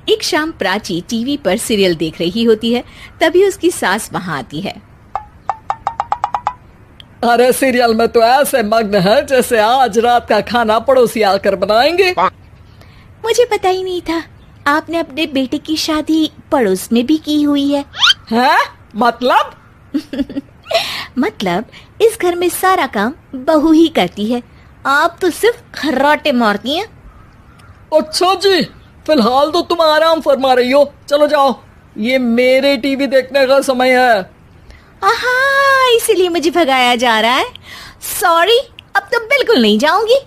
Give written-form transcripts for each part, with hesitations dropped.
एक शाम प्राची टीवी पर सीरियल देख रही होती है। तभी उसकी सास वहाँ आती है। अरे सीरियल में तो ऐसे मग्न है जैसे आज रात का खाना पड़ोसी आकर बनाएंगे। मुझे पता ही नहीं था आपने अपने बेटे की शादी पड़ोस में भी की हुई है। हैं? मतलब? मतलब इस घर में सारा काम बहू ही करती है, आप तो सिर्फ खर्राटे मारती हैं। अच्छा जी, फिलहाल तो तुम आराम फरमा रही हो, चलो जाओ, ये मेरे टीवी देखने का समय है। आहा, इसीलिए मुझे भगाया जा रहा है। सॉरी, अब तो बिल्कुल नहीं जाऊंगी।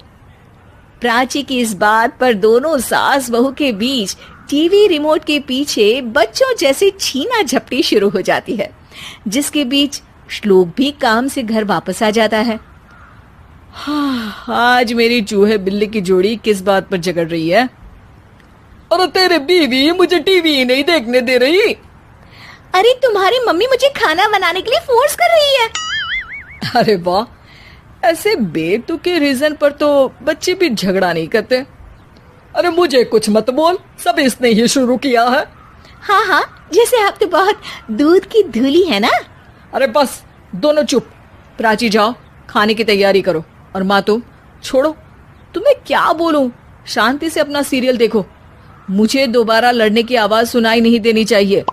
प्राची की इस बात पर दोनों सास बहू के बीच टीवी रिमोट के पीछे बच्चों जैसे छीना झपटी शुरू हो जाती है, जिसके बीच श्लोक भी काम से घर वापस आ जाता है। आज मेरी चूहे बिल्ली की जोड़ी किस बात पर झगड़ रही है? अरे तेरे बीवी मुझे टीवी ही नहीं देखने दे रही। अरे तुम्हारी मम्मी मुझे खाना बनाने के लिए फोर्स कर रही है। अरे वाह, ऐसे बेतुके रीजन पर तो बच्चे भी झगड़ा नहीं करते। अरे मुझे कुछ मत बोल, सब इसने ही शुरू किया है। हाँ हाँ, जैसे आप तो बहुत दूध की धूली है ना। अरे बस, दोनों चुप। प्राची जाओ, खाने की तैयारी करो। और माँ तुम छोड़ो, तुम्हें क्या बोलूं, शांति से अपना सीरियल देखो, मुझे दोबारा लड़ने की आवाज सुनाई नहीं देनी चाहिए।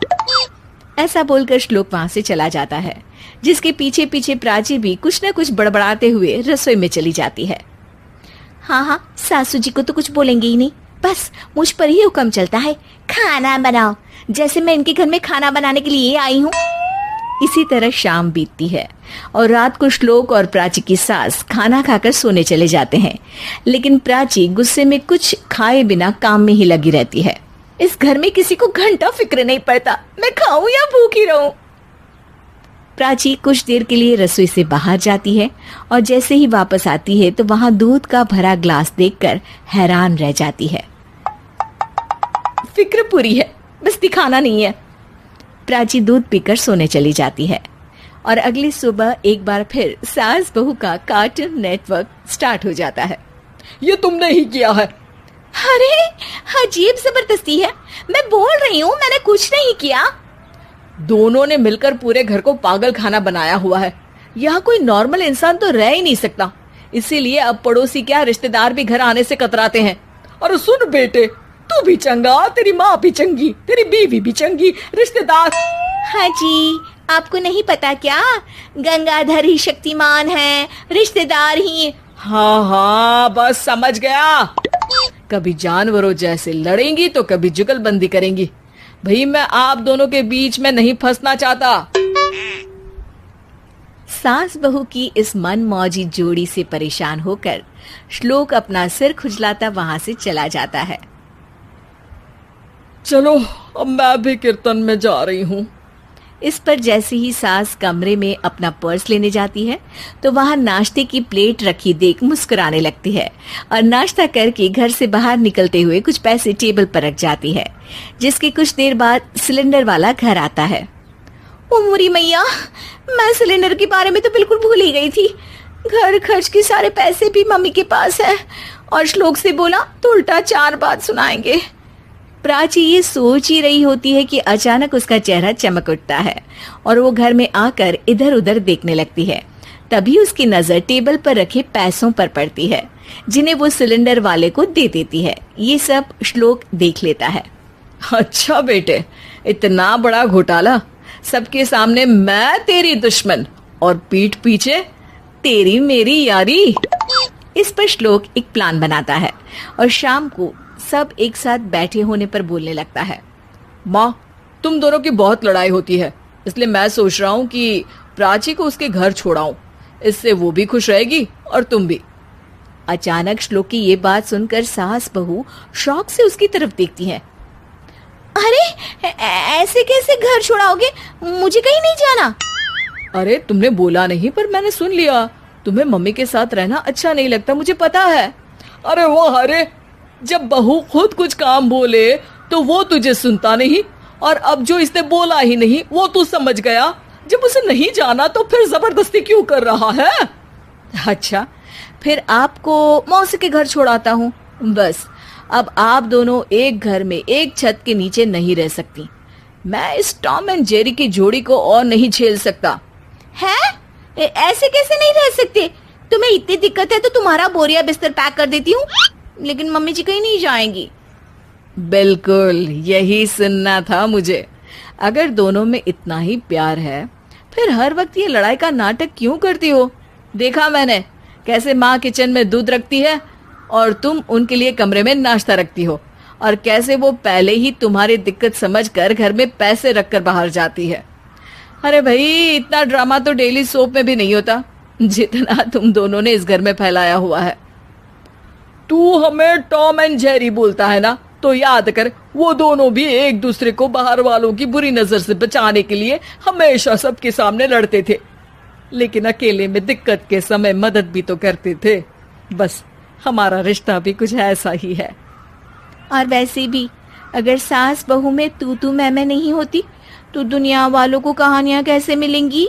ऐसा बोलकर श्लोक वहां से चला जाता है, जिसके पीछे पीछे प्राची भी कुछ न कुछ बड़बड़ाते हुए रसोई में चली जाती है। हाँ हाँ, सासू जी को तो कुछ बोलेंगे ही नहीं, बस मुझ पर ही हुक्म चलता है, खाना बनाओ, जैसे मैं इनके घर में खाना बनाने के लिए आई हूँ। इसी तरह शाम बीतती है और रात को श्लोक और प्राची की सास खाना खाकर सोने चले जाते हैं, लेकिन प्राची गुस्से में कुछ खाए बिना काम में ही लगी रहती है। इस घर में किसी को घंटा फिक्र नहीं पड़ता, मैं खाऊं या भूखी रहूं। प्राची कुछ देर के लिए रसोई से बाहर जाती है और जैसे ही वापस आती है तो वहां दूध का भरा ग्लास देखकर हैरान रह जाती है। फिक्र पूरी है, बस दिखाना नहीं है। प्राची दूध पीकर सोने चली जाती है और अगली सुबह एक बार फिर सास बहू का कार्टून नेटवर्क स्टार्ट हो जाता है। ये तुमने ही किया है। अरे अजीब जबरदस्ती है, मैं बोल रही हूँ मैंने कुछ नहीं किया। दोनों ने मिलकर पूरे घर को पागल खाना बनाया हुआ है। यहाँ कोई नॉर्मल इंसान तो रह ही नहीं सकता, इसीलिए अब पड़ोसी क्या रिश्तेदार भी घर आने से कतराते हैं। और सुन बेटे, तू भी चंगा, तेरी माँ भी चंगी, तेरी बीवी भी चंगी, रिश्तेदार। हाँ जी, आपको नहीं पता क्या, गंगाधर ही शक्तिमान है, रिश्तेदार ही। हाँ हाँ, बस समझ गया। कभी जानवरों जैसे लड़ेंगी तो कभी जुगलबंदी करेंगी। भाई मैं आप दोनों के बीच में नहीं फंसना चाहता। सास बहू की इस मनमौजी जोड़ी से परेशान होकर श्लोक अपना सिर खुजलाता वहां से चला जाता है। चलो अब मैं भी कीर्तन में जा रही हूँ। इस पर जैसे ही सास कमरे में अपना पर्स लेने जाती है तो वहां नाश्ते की प्लेट रखी देख मुस्कुराने लगती है और नाश्ता करके घर से बाहर निकलते हुए कुछ पैसे टेबल पर रख जाती है, जिसके कुछ देर बाद सिलेंडर वाला घर आता है। ओ मोरी मैया, मैं सिलेंडर के बारे में तो बिल्कुल भूल ही गई थी। घर खर्च के सारे पैसे भी मम्मी के पास है और श्लोक से बोला तो उल्टा 4 बात सुनाएंगे। प्राची ये सोच ही रही होती है कि अचानक उसका चेहरा चमक उठता है और वो घर में आकर इधर उधर देखने लगती है। तभी उसकी नजर टेबल पर रखे पैसों पर पड़ती है, जिन्हें वो सिलेंडर वाले को दे देती है। ये सब श्लोक देख लेता है। अच्छा बेटे, इतना बड़ा घोटाला, सबके सामने मैं तेरी दुश्मन और पीठ पीछे तेरी मेरी यारी। इस पर श्लोक एक प्लान बनाता है और शाम को सब एक साथ बैठे होने पर बोलने लगता है। माँ, तुम दोनों की बहुत लड़ाई होती है, इसलिए मैं सोच रहा हूँ कि प्राची को उसके घर छोड़ाऊं, इससे वो भी खुश रहेगी और तुम भी। अचानक श्लोक की ये बात सुनकर सास बहू शौक से उसकी तरफ देखती हैं। अरे ऐसे कैसे घर छोड़ाओगे, मुझे कहीं नहीं जाना। अरे तुमने बोला नहीं पर मैंने सुन लिया, तुम्हें मम्मी के साथ रहना अच्छा नहीं लगता, मुझे पता है। अरे वो अरे, जब बहू खुद कुछ काम बोले तो वो तुझे सुनता नहीं, और अब जो इसने बोला ही नहीं वो तू समझ गया। जब उसे नहीं जाना तो फिर जबरदस्ती क्यों कर रहा है? अच्छा, फिर आपको मौसी के घर छोड़ाता हूँ, बस अब आप दोनों एक घर में एक छत के नीचे नहीं रह सकती। मैं इस टॉम एंड जेरी की जोड़ी को और नहीं झेल सकता। है? ऐसे कैसे नहीं रह सकते? तुम्हें इतनी दिक्कत है तो तुम्हारा बोरिया बिस्तर पैक कर देती हूँ, लेकिन मम्मी जी कहीं नहीं जाएंगी। बिल्कुल यही सुनना था मुझे। अगर दोनों में इतना ही प्यार है फिर हर वक्त ये लड़ाई का नाटक क्यों करती हो? देखा मैंने कैसे माँ किचन में दूध रखती है और तुम उनके लिए कमरे में नाश्ता रखती हो, और कैसे वो पहले ही तुम्हारी दिक्कत समझकर घर में पैसे रखकर बाहर जाती है। अरे भाई, इतना ड्रामा तो डेली सोप में भी नहीं होता जितना तुम दोनों ने इस घर में फैलाया हुआ है। तू हमें टॉम एंड जेरी बोलता है ना, तो याद कर वो दोनों भी एक दूसरे को बाहर वालों की बुरी नजर से बचाने के लिए हमेशा सबके सामने लड़ते थे, लेकिन अकेले में दिक्कत के समय मदद भी तो करते थे। बस हमारा रिश्ता भी कुछ ऐसा ही है। और वैसे भी अगर सास बहू में तू मैं नहीं होती तो दुनिया वालों को कहानियां कैसे मिलेंगी?